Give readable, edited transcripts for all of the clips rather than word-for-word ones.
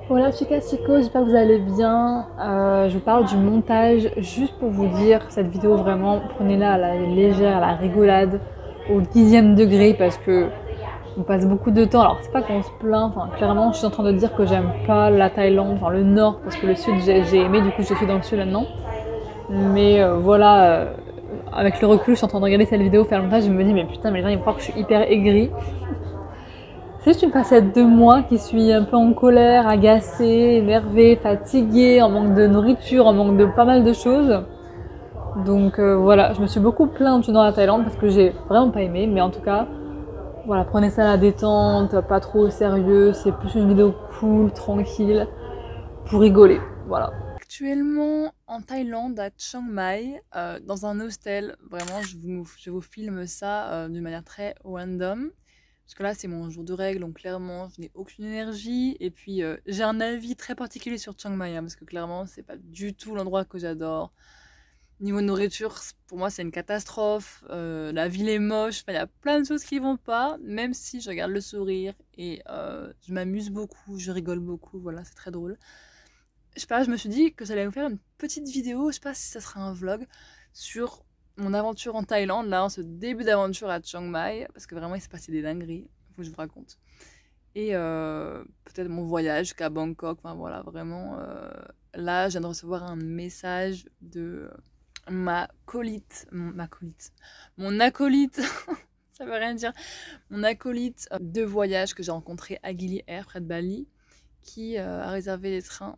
Hola chicas chicos, j'espère que vous allez bien. Je vous parle du montage juste pour vous dire, cette vidéo vraiment, prenez-la à la légère, à la rigolade, au 10e degré parce que on passe beaucoup de temps. Alors c'est pas qu'on se plaint, enfin clairement je suis en train de dire que j'aime pas la Thaïlande, enfin le nord parce que le sud j'ai aimé, du coup je suis dans le sud maintenant. Mais voilà, avec le recul je suis en train de regarder cette vidéo, faire le montage, je me dis mais putain mais les gens ils vont croire que je suis hyper aigrie. C'est juste une facette de moi qui suis un peu en colère, agacée, énervée, fatiguée, en manque de nourriture, en manque de pas mal de choses. Donc voilà, je me suis beaucoup plainte dans la Thaïlande parce que j'ai vraiment pas aimé, mais en tout cas, voilà, prenez ça à la détente, pas trop au sérieux, c'est plus une vidéo cool, tranquille, pour rigoler, voilà. Actuellement en Thaïlande, à Chiang Mai, dans un hostel, vraiment je vous filme ça d'une manière très random. Parce que là, c'est mon jour de règle, donc clairement, je n'ai aucune énergie. Et puis, j'ai un avis très particulier sur Chiang Mai, hein, parce que clairement, c'est pas du tout l'endroit que j'adore. Niveau nourriture, pour moi, c'est une catastrophe. La ville est moche. Enfin, il y a plein de choses qui vont pas, même si je regarde le sourire et je m'amuse beaucoup, je rigole beaucoup. Voilà, c'est très drôle. Je sais pas, je me suis dit que j'allais vous faire une petite vidéo, je sais pas si ça sera un vlog, sur mon aventure en Thaïlande, là, en ce début d'aventure à Chiang Mai, parce que vraiment il s'est passé des dingueries, faut que je vous raconte. Et peut-être mon voyage jusqu'à Bangkok, enfin voilà, vraiment. Là, je viens de recevoir un message de mon acolyte, ça veut rien dire, mon acolyte de voyage que j'ai rencontré à Gili Air, près de Bali, qui a réservé les trains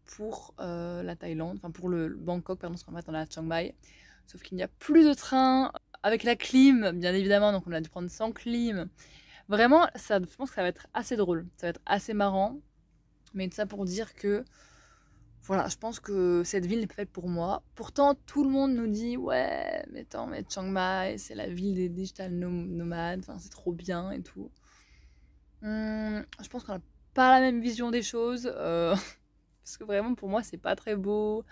pour la Thaïlande, enfin pour le Bangkok, pardon, parce qu'en fait on est à Chiang Mai. Sauf qu'il n'y a plus de train avec la clim, bien évidemment, donc on a dû prendre sans clim. Vraiment, ça, je pense que ça va être assez drôle, ça va être assez marrant. Mais tout ça pour dire que, voilà, je pense que cette ville n'est pas faite pour moi. Pourtant, tout le monde nous dit, ouais, mais attends, mais Chiang Mai, c'est la ville des digital nomades, enfin, c'est trop bien et tout. Je pense qu'on n'a pas la même vision des choses. Parce que vraiment, pour moi, c'est pas très beau.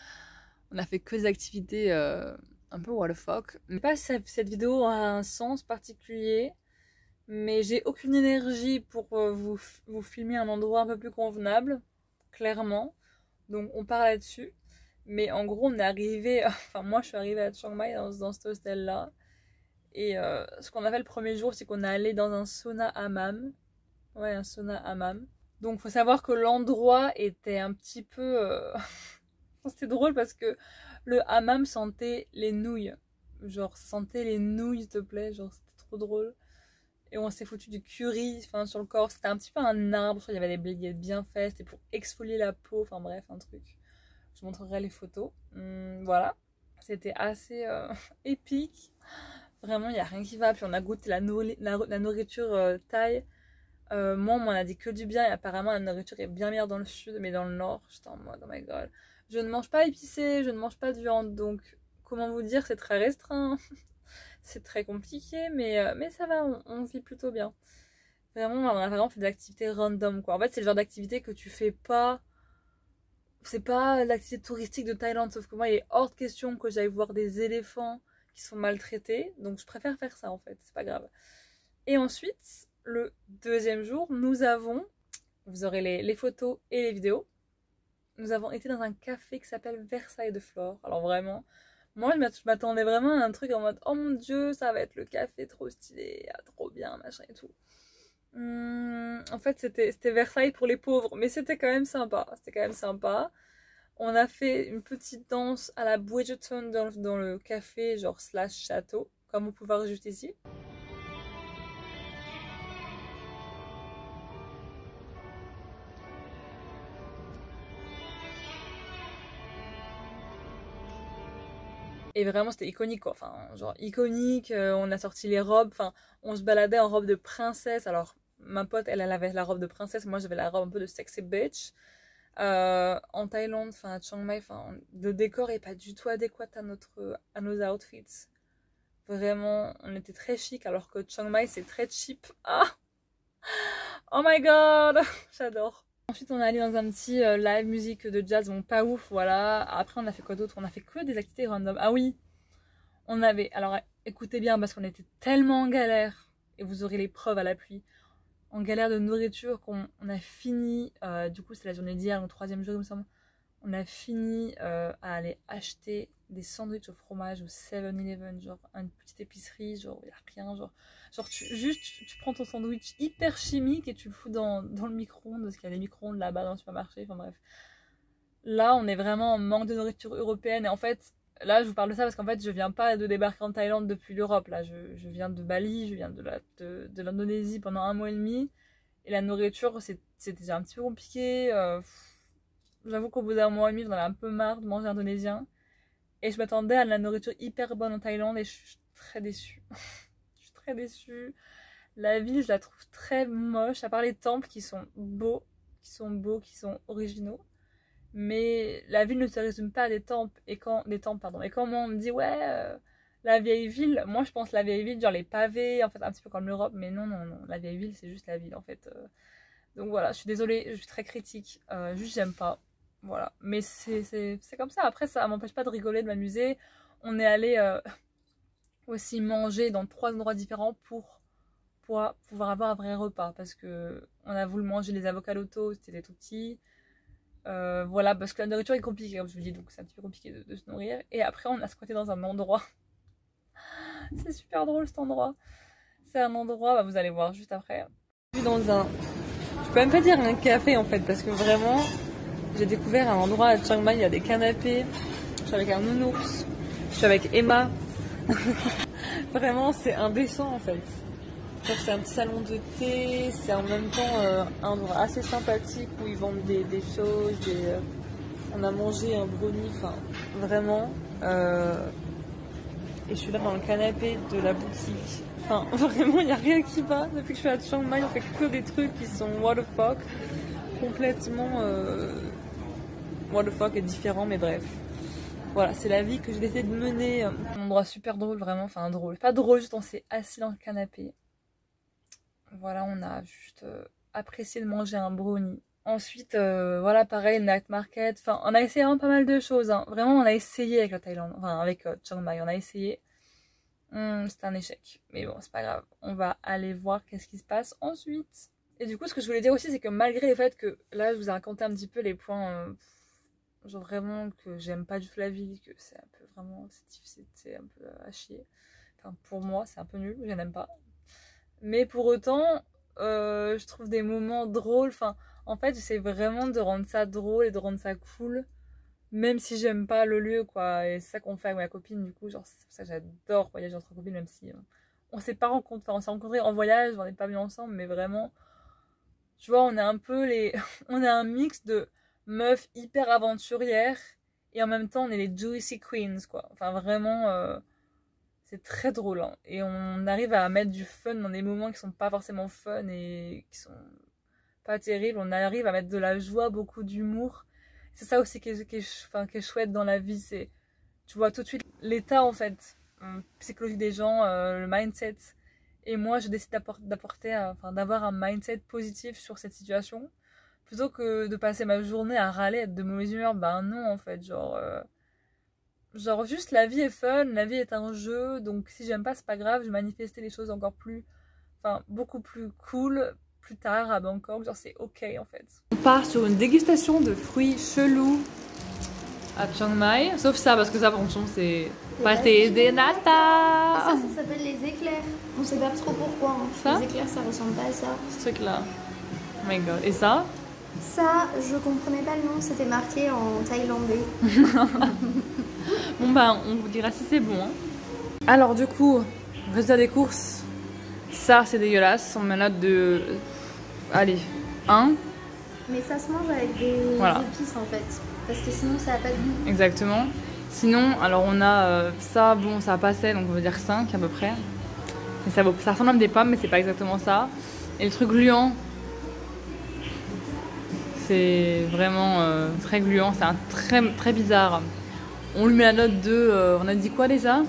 On a fait que des activités un peu what the fuck. Je sais pas si cette vidéo a un sens particulier, mais j'ai aucune énergie pour vous filmer un endroit un peu plus convenable, clairement. Donc on part là-dessus. Mais en gros, on est arrivé, enfin moi je suis arrivée à Chiang Mai dans cet hostel-là. Et ce qu'on a fait le premier jour, c'est qu'on est allé dans un sauna hammam. Ouais, un sauna hammam. Donc faut savoir que l'endroit était un petit peu... C'était drôle parce que le hammam sentait les nouilles. Genre, ça sentait les nouilles, s'il te plaît. Genre, c'était trop drôle. Et on s'est foutu du curry enfin, sur le corps. C'était un petit peu un arbre. Il y avait des baguettes bien faites. C'était pour exfolier la peau. Enfin bref, un truc. Je vous montrerai les photos. Voilà. C'était assez épique. Vraiment, il n'y a rien qui va. Puis on a goûté la nourriture thaï. Moi, on m'en a dit que du bien. Et apparemment, la nourriture est bien meilleure dans le sud. Mais dans le nord, j'étais en mode, oh my god. Je ne mange pas épicé, je ne mange pas de viande, donc comment vous dire, c'est très restreint, c'est très compliqué, mais ça va, on vit plutôt bien. Vraiment, on a vraiment fait des activités random, quoi. En fait, c'est le genre d'activité que tu fais pas, c'est pas l'activité touristique de Thaïlande, sauf que moi, il est hors de question que j'aille voir des éléphants qui sont maltraités, donc je préfère faire ça, en fait, c'est pas grave. Et ensuite, le deuxième jour, vous aurez les photos et les vidéos, nous avons été dans un café qui s'appelle Versailles de Flore. Alors vraiment, moi je m'attendais vraiment à un truc en mode oh mon dieu, ça va être le café trop stylé, ah, trop bien, machin et tout. En fait, c'était Versailles pour les pauvres, mais c'était quand même sympa. C'était quand même sympa. On a fait une petite danse à la Bridgerton dans le café, genre slash château, comme vous pouvez voir juste ici. Et vraiment, c'était iconique, quoi. Enfin, genre iconique. On a sorti les robes. Enfin, on se baladait en robe de princesse. Alors, ma pote, elle avait la robe de princesse. Moi, j'avais la robe un peu de sexy bitch. En Thaïlande, enfin, à Chiang Mai, enfin, le décor est pas du tout adéquat à nos outfits. Vraiment, on était très chic, alors que Chiang Mai, c'est très cheap. Ah! Oh my god! J'adore. Ensuite, on est allé dans un petit live musique de jazz, bon, pas ouf, voilà. Après, on a fait quoi d'autre? On a fait que des activités random. Ah oui, on avait, alors écoutez bien parce qu'on était tellement en galère, et vous aurez les preuves à l'appui. en galère de nourriture qu'on a fini, du coup c'est la journée d'hier, le 3e jour il me semble, on a fini à aller acheter des sandwichs au fromage au 7-Eleven, genre une petite épicerie, genre il n'y a rien, genre tu prends ton sandwich hyper chimique et tu le fous dans le micro-ondes, parce qu'il y a des micro-ondes là-bas dans le supermarché, enfin bref. Là on est vraiment en manque de nourriture européenne, et en fait, là je vous parle de ça parce qu'en fait je viens pas de débarquer en Thaïlande depuis l'Europe, là je viens de Bali, je viens de l'Indonésie pendant 1 mois et demi, et la nourriture c'était déjà un petit peu compliqué, j'avoue qu'au bout d'1 mois et demi j'en avais un peu marre de manger indonésien, et je m'attendais à de la nourriture hyper bonne en Thaïlande, et je suis très déçue. Je suis très déçue. La ville je la trouve très moche, à part les temples qui sont beaux, qui sont originaux. Mais la ville ne se résume pas à des temples. Et quand moi on me dit ouais, la vieille ville, moi je pense la vieille ville, genre les pavés, en fait un petit peu comme l'Europe, mais non, la vieille ville c'est juste la ville en fait. Donc voilà, je suis désolée, je suis très critique, juste j'aime pas, voilà. Mais c'est comme ça, après ça m'empêche pas de rigoler, de m'amuser. On est allé aussi manger dans 3 endroits différents pour pouvoir avoir un vrai repas, parce que on a voulu manger les avocats loto, c'était tout petit. Voilà, parce que la nourriture est compliquée comme je vous dis, donc c'est un petit peu compliqué de se nourrir. Et après on a squatté dans un endroit, c'est super drôle cet endroit. C'est un endroit, vous allez voir juste après. Je suis dans un, je peux même pas dire un café en fait, parce que vraiment j'ai découvert un endroit à Chiang Mai, il y a des canapés, je suis avec un nounours, je suis avec Emma. Vraiment c'est indécent en fait. C'est un petit salon de thé, c'est en même temps un endroit assez sympathique où ils vendent des choses, on a mangé un brownie, enfin vraiment. Et je suis là dans le canapé de la boutique. Enfin vraiment il n'y a rien qui va. Depuis que je suis à Chiang Mai on fait que des trucs qui sont what the fuck. Complètement what the fuck et différents, mais bref. Voilà, c'est la vie que j'ai décidé de mener. Un endroit super drôle vraiment, enfin drôle. Pas drôle, juste on s'est assis dans le canapé. Voilà, on a juste apprécié de manger un brownie. Ensuite, voilà, pareil, night market. Enfin, on a essayé vraiment pas mal de choses. Hein. Vraiment, on a essayé avec la Thaïlande. Enfin, avec Chiang Mai, on a essayé. C'était un échec. Mais bon, c'est pas grave. On va aller voir qu'est-ce qui se passe ensuite. Et du coup, ce que je voulais dire aussi, c'est que malgré le fait que là, je vous ai raconté un petit peu les points, genre vraiment que j'aime pas du tout la vie, que c'est un peu vraiment, c'est un peu à chier. Enfin, pour moi, c'est un peu nul, je n'aime pas. Mais pour autant, je trouve des moments drôles. Enfin, en fait, j'essaie vraiment de rendre ça drôle et de rendre ça cool. Même si j'aime pas le lieu, quoi. Et c'est ça qu'on fait avec ma copine, du coup. Genre, c'est pour ça que j'adore voyager entre copines, même si on s'est pas rencontrés. Enfin, on s'est rencontrés en voyage, on n'est pas venus ensemble. Mais vraiment, tu vois, on est un peu les... on est un mix de meufs hyper aventurières. Et en même temps, on est les juicy queens, quoi. Enfin, vraiment... c'est très drôle, hein. Et on arrive à mettre du fun dans des moments qui sont pas forcément fun et qui sont pas terribles. On arrive à mettre de la joie, beaucoup d'humour. C'est ça aussi qui est chouette dans la vie. C'est, tu vois tout de suite l'état en fait, psychologie des gens, le mindset. Et moi, je décide d'avoir un mindset positif sur cette situation. Plutôt que de passer ma journée à râler, être de mauvaise humeur, ben non en fait, genre juste la vie est fun, la vie est un jeu, donc si j'aime pas c'est pas grave, je vais manifester les choses encore plus, enfin beaucoup plus cool plus tard à Bangkok, genre c'est ok en fait. On part sur une dégustation de fruits chelous à Chiang Mai, sauf ça parce que ça franchement c'est pâté de nata. Ça s'appelle les éclairs, on sait pas trop pourquoi, hein. Ça les éclairs ça ressemble pas à ça. Ce truc là, oh my god, et ça? Ça, je comprenais pas le nom, c'était marqué en thaïlandais. Bon bah on vous dira si c'est bon. Hein. Alors du coup, résultat des courses, ça c'est dégueulasse, on met la note de... Allez, 1. Mais ça se mange avec des épices en fait, parce que sinon ça a pas de goût. Exactement. Sinon, alors on a ça, bon ça passait, donc on va dire 5 à peu près. Et ça ressemble à des pommes mais c'est pas exactement ça. Et le truc gluant, c'est vraiment très gluant, c'est très bizarre. On lui met la note de... on a dit quoi déjà?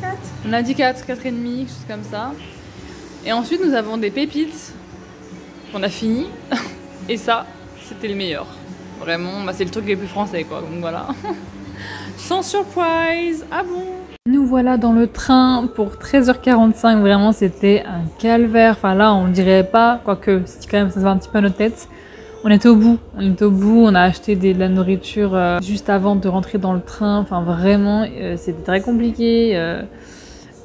4. On a dit 4, 4,5, quelque chose comme ça. Et ensuite nous avons des pépites qu'on a fini. Et ça, c'était le meilleur. Vraiment, bah, c'est le truc les plus français quoi, donc voilà. Sans surprise, ah bon? Nous nous voilà dans le train pour 13h45. Vraiment, c'était un calvaire. Enfin là, on dirait pas, quoique c'était quand même, ça se voit un petit peu à notre tête. On était au bout. On a acheté de la nourriture juste avant de rentrer dans le train. Enfin vraiment, c'était très compliqué.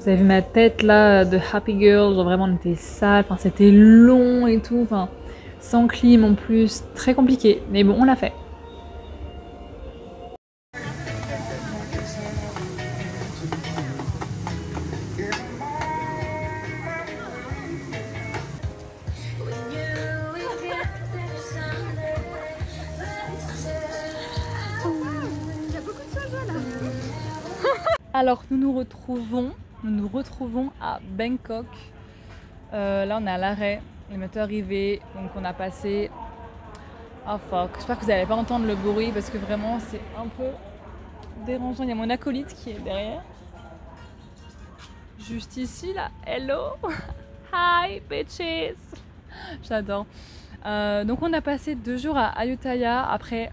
Vous avez vu ma tête là de happy girl. Genre vraiment, on était sale. Enfin, c'était long et tout. Enfin, sans clim en plus, très compliqué. Mais bon, on l'a fait. Alors nous nous retrouvons à Bangkok. Là on est à l'arrêt, les motos arrivés, donc on a passé. Oh fuck, j'espère que vous n'allez pas entendre le bruit parce que vraiment c'est un peu dérangeant. Il y a mon acolyte qui est derrière. Juste ici là, hello, hi bitches. J'adore. Donc on a passé 2 jours à Ayutthaya. Après,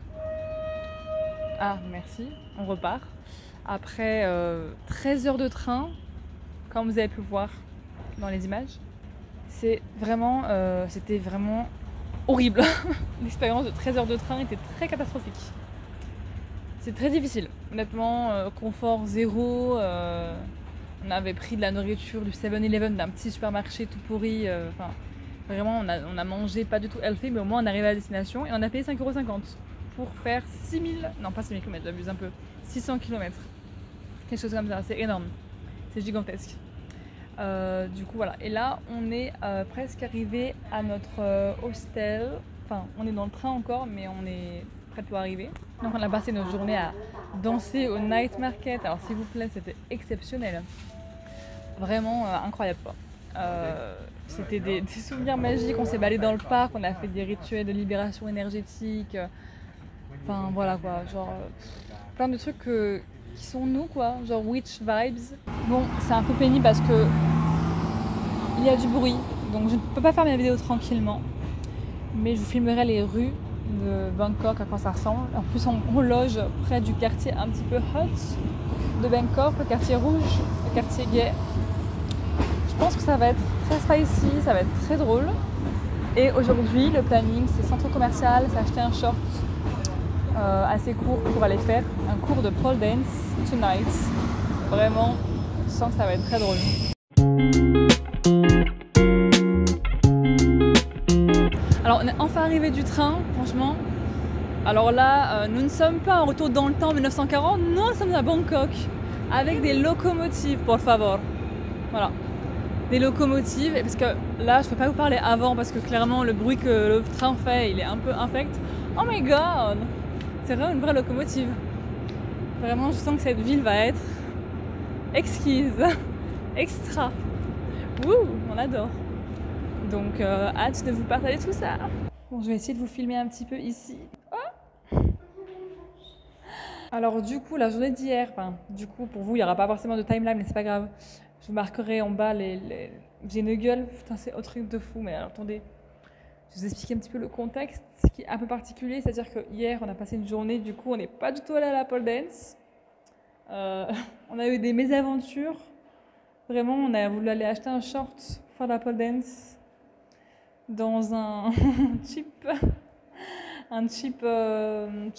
ah merci, on repart. Après 13 heures de train, comme vous avez pu voir dans les images, c'était vraiment horrible. L'expérience de 13 heures de train était très catastrophique. C'est très difficile. Honnêtement, confort zéro. On avait pris de la nourriture du 7-Eleven, d'un petit supermarché tout pourri. Vraiment, on a mangé pas du tout healthy, mais au moins on arrivait à la destination et on a payé 5,50 € pour faire 6000, non pas 6000 km, j'abuse un peu, 600 km. Quelque chose comme ça, c'est énorme, c'est gigantesque. Du coup voilà, et là on est presque arrivé à notre hostel. Enfin, on est dans le train encore, mais on est prêt pour arriver. Donc on a passé notre journée à danser au night market. Alors s'il vous plaît, c'était exceptionnel, vraiment incroyable quoi. C'était des souvenirs magiques. On s'est baladé dans le parc, on a fait des rituels de libération énergétique. Enfin voilà quoi, genre plein de trucs qui sont nous quoi, genre witch vibes. Bon, c'est un peu pénible parce que il y a du bruit, donc je ne peux pas faire mes vidéos tranquillement. Mais je vous filmerai les rues de Bangkok, à quoi ça ressemble. En plus, on loge près du quartier un petit peu hot de Bangkok, le quartier rouge, le quartier gay. Je pense que ça va être très spicy, ça va être très drôle. Et aujourd'hui, le planning, c'est centre commercial, c'est acheter un short assez court pour aller faire un cours de pole dance tonight. Vraiment, je sens que ça va être très drôle. Alors on est enfin arrivé du train, franchement. Alors là, nous ne sommes pas en retour dans le temps 1940, non, nous sommes à Bangkok. Avec des locomotives, por favor. Voilà. Des locomotives, parce que là, je ne peux pas vous parler avant, parce que clairement, le bruit que le train fait, il est un peu infect. Oh my god! C'est vraiment une vraie locomotive. Vraiment, je sens que cette ville va être exquise, extra. Wouh, on adore. Donc, hâte de vous partager tout ça. Bon, je vais essayer de vous filmer un petit peu ici. Oh, alors, du coup, la journée d'hier, du coup, pour vous, il n'y aura pas forcément de timeline, mais c'est pas grave. Je vous marquerai en bas j'ai une gueule, putain, c'est un truc de fou, mais alors, attendez. Je vous explique un petit peu le contexte, ce qui est un peu particulier, c'est-à-dire que hier, on a passé une journée, du coup, on n'est pas du tout allé à la pole dance. On a eu des mésaventures. Vraiment, on a voulu aller acheter un short pour faire la pole dance dans un cheap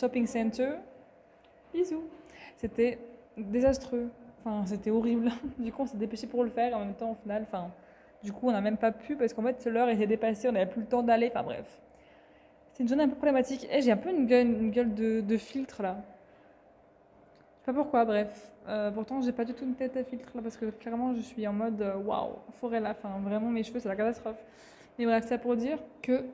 shopping center. Bisous. C'était désastreux. Enfin, c'était horrible. Du coup, on s'est dépêché pour le faire. Et en même temps, au final, du coup, on n'a même pas pu parce qu'en fait, l'heure était dépassée. On n'avait plus le temps d'aller. Enfin, bref. C'est une journée un peu problématique. Et j'ai un peu une gueule de filtre là. Je sais pas pourquoi, bref. Pourtant, j'ai pas du tout une tête à filtre là parce que clairement, je suis en mode waouh, forêt là. Enfin, vraiment, mes cheveux, c'est la catastrophe. Mais bref, c'est ça pour dire que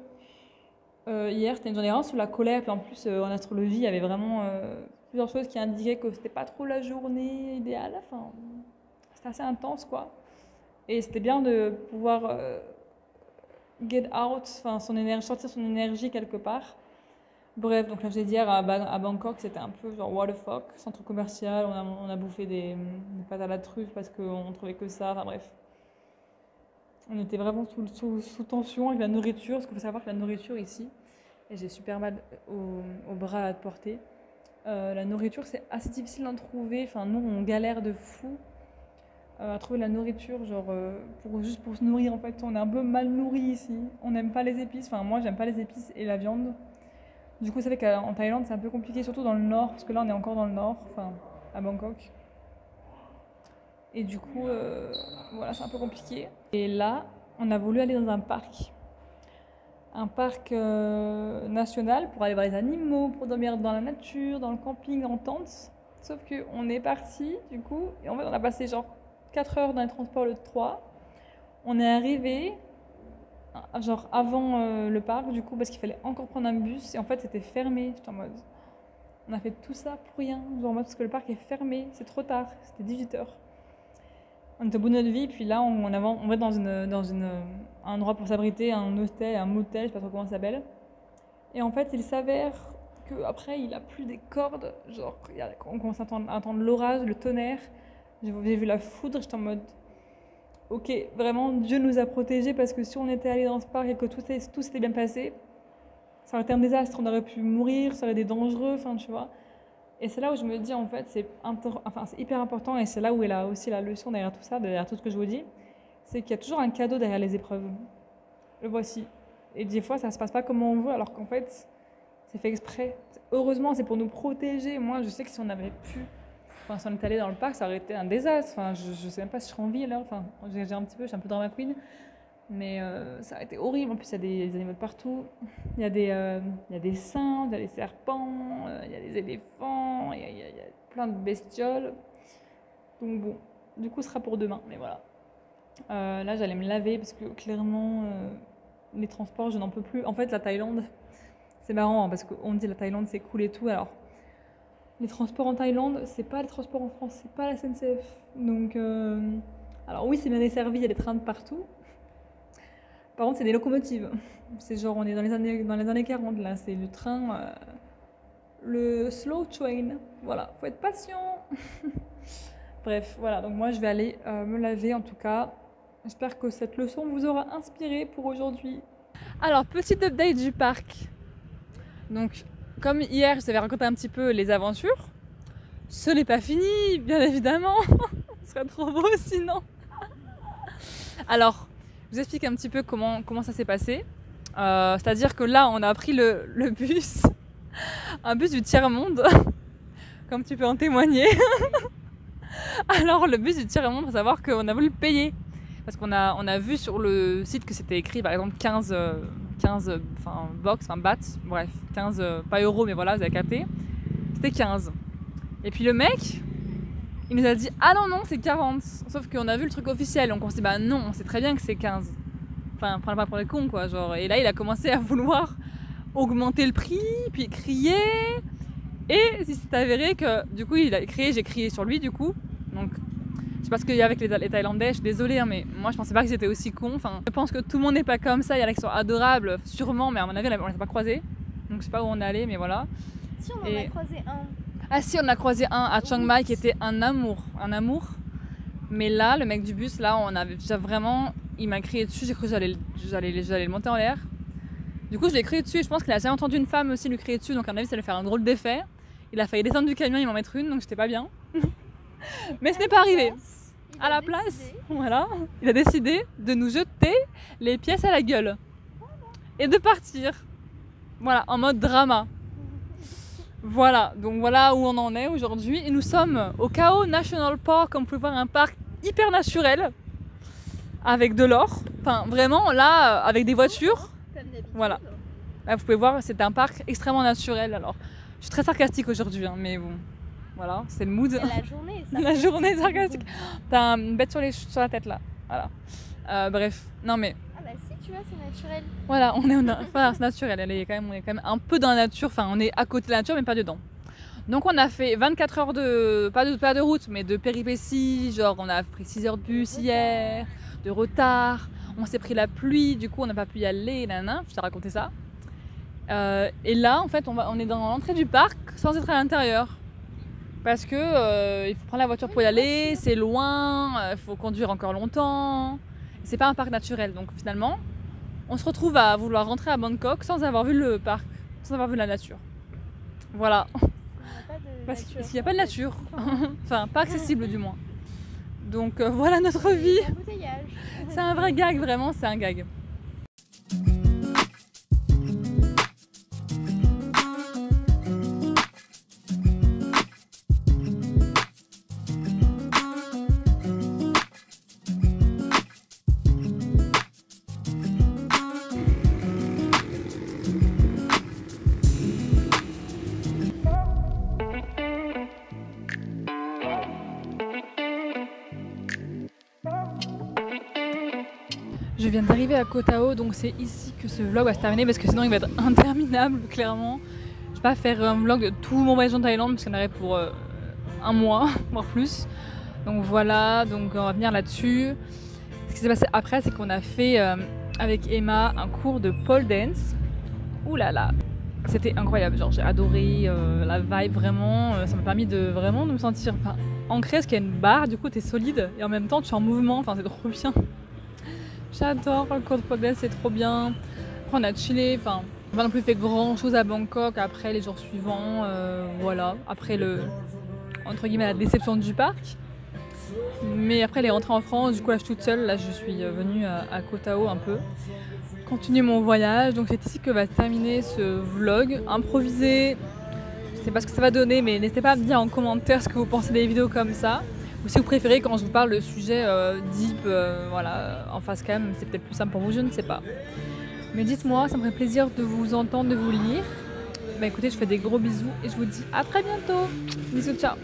hier, c'était une journée vraiment sous la colère. Puis en plus, en astrologie, il y avait vraiment plusieurs choses qui indiquaient que c'était pas trop la journée idéale. Enfin, c'était assez intense, quoi. Et c'était bien de pouvoir get out, enfin, sortir son énergie quelque part. Bref, donc là, je l'ai dit hier à Bangkok, c'était un peu genre what the fuck, centre commercial. On a bouffé des pâtes à la truffe parce qu'on trouvait que ça. Enfin, bref. On était vraiment sous tension avec la nourriture, parce qu'il faut savoir que la nourriture ici, et j'ai super mal au bras à te porter, la nourriture c'est assez difficile d'en trouver, enfin nous on galère de fou, à trouver de la nourriture, genre juste pour se nourrir en fait. On est un peu mal nourri ici. On n'aime pas les épices. Enfin, moi, j'aime pas les épices et la viande. Du coup, ça fait qu'en Thaïlande, c'est un peu compliqué, surtout dans le nord, parce que là, on est encore dans le nord, enfin, à Bangkok. Et du coup, voilà, c'est un peu compliqué. Et là, on a voulu aller dans un parc. Un parc national pour aller voir les animaux, pour dormir dans la nature, dans le camping, en tente. Sauf qu'on est parti, du coup, et en fait, on a passé genre 4 heures dans les transports le 3. On est arrivé genre avant le parc, du coup, parce qu'il fallait encore prendre un bus. Et en fait, c'était fermé. J'étais en mode, on a fait tout ça pour rien. Genre en mode, parce que le parc est fermé, c'est trop tard. C'était 18h. On était au bout de notre vie, puis là, on va dans un endroit pour s'abriter, un hôtel, un motel, je sais pas trop comment ça s'appelle. Et en fait, il s'avère qu'après, il a plu des cordes. Genre, on commence à entendre l'orage, le tonnerre. J'ai vu la foudre, j'étais en mode... Ok, vraiment, Dieu nous a protégés parce que si on était allé dans ce parc et que tout s'était bien passé, ça aurait été un désastre, on aurait pu mourir, ça aurait été dangereux, enfin, tu vois. Et c'est là où je me dis, en fait, c'est hyper important et c'est là où est aussi la leçon derrière tout ça, derrière tout ce que je vous dis, c'est qu'il y a toujours un cadeau derrière les épreuves. Le voici. Et des fois, ça se passe pas comme on veut, alors qu'en fait, c'est fait exprès. Heureusement, c'est pour nous protéger. Moi, je sais que si on avait pu... Enfin, si on était allé dans le parc, ça aurait été un désastre. Enfin, je sais même pas si je serais en vie là. Enfin, je suis un peu drama queen. Mais ça a été horrible. En plus, il y a des animaux de partout. Il y a des singes, il y a des serpents, il y a des éléphants, il y a plein de bestioles. Donc bon, du coup, ce sera pour demain. Mais voilà. Là, j'allais me laver parce que clairement, les transports, je n'en peux plus. En fait, la Thaïlande, c'est marrant hein, parce qu'on dit la Thaïlande, c'est cool et tout. Alors, les transports en Thaïlande, c'est pas les transports en France, c'est pas la SNCF. Donc, alors oui, c'est bien desservi, il y a des trains de partout. Par contre, c'est des locomotives. C'est genre, on est dans les années 40, là. C'est le train, le slow train. Voilà, faut être patient. Bref, voilà. Donc moi, je vais aller me laver, en tout cas. J'espère que cette leçon vous aura inspiré pour aujourd'hui. Alors, petite update du parc. Donc, comme hier, je vous avais raconté un petit peu les aventures. Ce n'est pas fini, bien évidemment. Ce serait trop beau sinon. Alors, je vous explique un petit peu comment ça s'est passé. C'est-à-dire que là, on a pris le bus, un bus du tiers-monde, comme tu peux en témoigner. Alors, le bus du tiers-monde, il faut savoir qu'on a voulu le payer. Parce qu'on a vu sur le site que c'était écrit, par exemple, 15 box, baht, bref, 15, pas euros, mais voilà, vous avez capté. C'était 15. Et puis le mec, il nous a dit, ah non, c'est 40. Sauf qu'on a vu le truc officiel, donc on s'est dit, bah non, on sait très bien que c'est 15. Enfin, prends pas pour les cons, quoi, genre. Et là, il a commencé à vouloir augmenter le prix, puis crier. Et il s'est avéré que, du coup, j'ai crié sur lui, du coup. Donc, je sais pas ce qu'il y a avec les Thaïlandais, je suis désolée, hein, mais moi, je pensais pas qu'ils étaient aussi cons. Enfin, je pense que tout le monde n'est pas comme ça, il y en a qui sont adorables, sûrement, mais à mon avis, on les a pas croisés. Donc, je sais pas où on est allé, mais voilà. Si, on en a croisé un. Ah si, on a croisé un à Chiang Mai qui était un amour. Mais là, le mec du bus, là, il m'a crié dessus, j'ai cru que j'allais le monter en l'air. Du coup, je l'ai crié dessus et je pense qu'il a jamais entendu une femme aussi lui crier dessus, donc à mon avis, ça allait faire un drôle d'effet. Il a failli descendre du camion, il m'en mettre une, donc j'étais pas bien. Mais ce n'est pas arrivé. À la place, voilà, il a décidé de nous jeter les pièces à la gueule et de partir. Voilà, en mode drama. Voilà, donc voilà où on en est aujourd'hui. Et nous sommes au Khao National Park, comme vous pouvez voir, un parc hyper naturel avec de l'or. Enfin, vraiment, là, avec des voitures. Voilà. Là, vous pouvez voir, c'est un parc extrêmement naturel. Alors, je suis très sarcastique aujourd'hui, hein, mais bon, voilà, c'est le mood. C'est la journée, ça. La journée sarcastique. T'as une bête sur la tête là. Voilà. Bref, non mais. Ah bah si, tu vois, c'est naturel. Voilà, c'est naturel. On est quand même un peu dans la nature. Enfin, on est à côté de la nature, mais pas dedans. Donc, on a fait 24 heures pas de route, mais de péripéties. Genre, on a pris 6 heures de bus hier, de retard. On s'est pris la pluie, du coup, on n'a pas pu y aller. Je t'ai raconté ça. Et là, en fait, on est dans l'entrée du parc sans être à l'intérieur. Parce que il faut prendre la voiture pour y aller, c'est loin, il faut conduire encore longtemps. C'est pas un parc naturel, donc finalement, on se retrouve à vouloir rentrer à Bangkok sans avoir vu le parc, sans avoir vu la nature. Voilà. Parce qu'il n'y a pas de nature, enfin pas accessible du moins. Donc voilà notre vie. Embouteillage. C'est un vrai gag, vraiment, c'est un gag. Je viens d'arriver à Koh Tao, donc c'est ici que ce vlog va se terminer parce que sinon il va être interminable, clairement. Je vais pas faire un vlog de tout mon voyage en Thaïlande parce qu'il y en aurait pour un mois, voire plus. Donc voilà, donc on va venir là-dessus. Ce qui s'est passé après, c'est qu'on a fait avec Emma un cours de pole dance. Ouh là là, c'était incroyable, genre j'ai adoré la vibe vraiment. Ça m'a permis de vraiment de me sentir ancrée parce qu'il y a une barre, du coup t'es solide et en même temps tu es en mouvement, enfin c'est trop bien. J'adore le cours de pole dance, c'est trop bien. Après on a chillé, enfin on n'a pas non plus fait grand chose à Bangkok après les jours suivants, voilà. Après entre guillemets la déception du parc. Mais après elle est rentrée en France, du coup là je suis toute seule, là je suis venue à Koh Tao un peu. Continuer mon voyage, donc c'est ici que va se terminer ce vlog improvisé. Je sais pas ce que ça va donner, mais n'hésitez pas à me dire en commentaire ce que vous pensez des vidéos comme ça. Ou si vous préférez quand je vous parle de sujets deep, voilà, en face cam, c'est peut-être plus simple pour vous, je ne sais pas. Mais dites-moi, ça me ferait plaisir de vous entendre, de vous lire. Bah écoutez, je fais des gros bisous et je vous dis à très bientôt. Bisous, ciao.